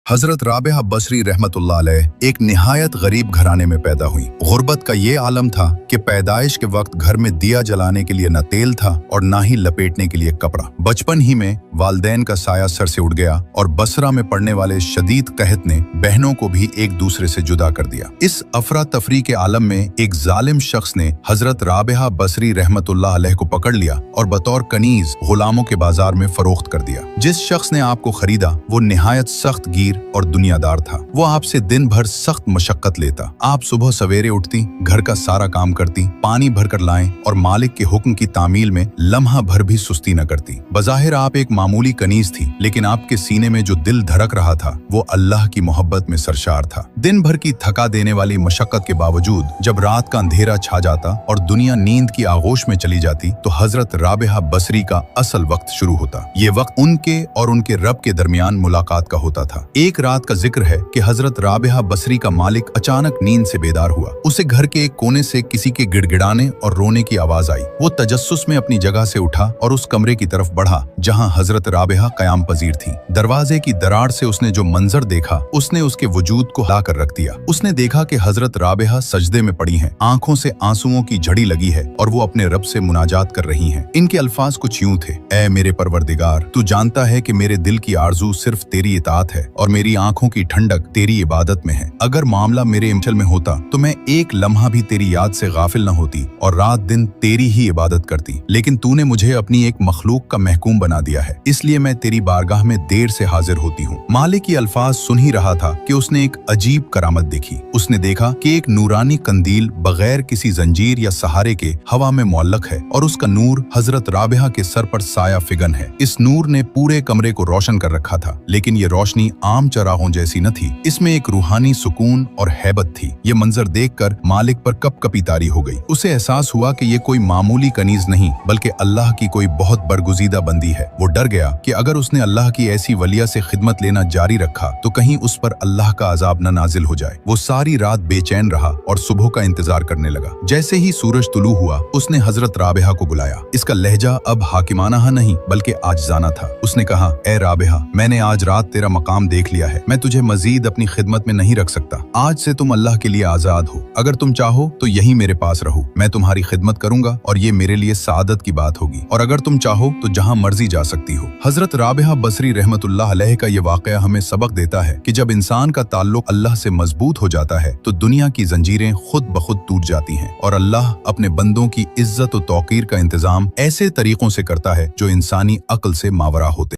हजरत राबिया बसरी रहमतुल्लाह अलैह एक निहायत गरीब घराने में पैदा हुई। गुर्बत का ये आलम था कि पैदाइश के वक्त घर में दिया जलाने के लिए न तेल था और न ही लपेटने के लिए कपड़ा। बचपन ही में वालदैन का साया सर से उड़ गया और बसरा में पड़ने वाले शदीद कहत ने बहनों को भी एक दूसरे से जुदा कर दिया। इस अफरा तफरी के आलम में एक जालिम शख्स ने हजरत राबिया बसरी रहमतुल्लाह अलैह को पकड़ लिया और बतौर कनीज गुलामों के बाजार में फरोख्त कर दिया। जिस शख्स ने आपको खरीदा वो निहायत सख्त गीर और दुनियादार था। वो आपसे दिन भर सख्त मशक्कत लेता। आप सुबह सवेरे उठती, घर का सारा काम करती, पानी भरकर लाएं और मालिक के हुक्म की तामील में लम्हा भर भी सुस्ती न करती। बज़ाहिर आप एक मामूली कनीज थी, लेकिन आपके सीने में जो दिल धड़क रहा था वो अल्लाह की मोहब्बत में सरशार था। दिन भर की थका देने वाली मशक्कत के बावजूद जब रात का अंधेरा छा जाता और दुनिया नींद की आगोश में चली जाती तो हजरत राबिया बसरी का असल वक्त शुरू होता। ये वक्त उनके और उनके रब के दरमियान मुलाकात का होता था। एक रात का जिक्र है कि हजरत राबिया बसरी का मालिक अचानक नींद से बेदार हुआ। उसे घर के एक कोने से किसी के गिड़गिड़ाने और रोने की आवाज आई। वो तजस्सुस में अपनी जगह से उठा और उस कमरे की तरफ बढ़ा जहां हजरत राबिया कयाम पजीर थी। दरवाजे की दरार से उसने जो मंजर देखा उसने उसके वजूद को हिला कर रख दिया। उसने देखा कि हजरत राबिया सजदे में पड़ी हैं, आंखों से आंसुओं की झड़ी लगी है और वो अपने रब से मुनाजात कर रही हैं। इनके अल्फाज कुछ यूं थे, ऐ मेरे परवरदिगार, तू जानता है कि मेरे दिल की आरजू सिर्फ तेरी इताअत है और मेरी आंखों की ठंडक तेरी इबादत में है। अगर मामला मेरे इंचल में होता तो मैं एक लम्हा भी तेरी याद से गाफिल न होती और रात दिन तेरी ही इबादत करती, लेकिन तूने मुझे अपनी एक मखलूक का महकूम बना दिया है, इसलिए मैं तेरी बारगाह में देर से हाजिर होती हूँ। मालिक की अल्फाज सुन ही रहा था कि उसने एक अजीब करामत देखी। उसने देखा कि एक नूरानी कंदील बगैर किसी जंजीर या सहारे के हवा में मुअल्लक है और उसका नूर हजरत राबिया के सर पर साया फिगन है। इस नूर ने पूरे कमरे को रोशन कर रखा था, लेकिन ये रोशनी आम चरागों जैसी न थी। इसमें एक रूहानी सुकून और हैबत थी। ये मंजर देखकर मालिक पर कपकपी तारी हो गई। उसे एहसास हुआ कि ये कोई मामूली कनीज नहीं बल्कि अल्लाह की कोई बहुत बरगुजीदा बंदी है। वो डर गया कि अगर उसने अल्लाह की ऐसी वलिया से खिदमत लेना जारी रखा तो कहीं उस पर अल्लाह का अजाब न नाजिल हो जाए। वो सारी रात बेचैन रहा और सुबह का इंतजार करने लगा। जैसे ही सूरज तुलू हुआ उसने हजरत राबिया को बुलाया। इसका लहजा अब हाकिमाना नहीं बल्कि आजिज़ाना था। उसने कहा, ए राबिया, मैंने आज रात तेरा मकाम देख लिया है। मैं तुझे मजीद अपनी खिदमत में नहीं रख सकता। आज से तुम अल्लाह के लिए आजाद हो। अगर तुम चाहो तो यहीं मेरे पास रहो, मैं तुम्हारी खिदमत करूंगा और ये मेरे लिए सादत की बात होगी। और अगर तुम चाहो तो जहां मर्जी जा सकती हो। हजरत राबिया बसरी रहमतुल्लाह अलैह का ये वाकया हमें सबक देता है कि जब इंसान का ताल्लुक अल्लाह से मजबूत हो जाता है तो दुनिया की जंजीरें खुद ब खुद टूट जाती हैं और अल्लाह अपने बंदों की इज्जत और तौकीर का इंतजाम ऐसे तरीकों से करता है जो इंसानी अक्ल से मावरा होते।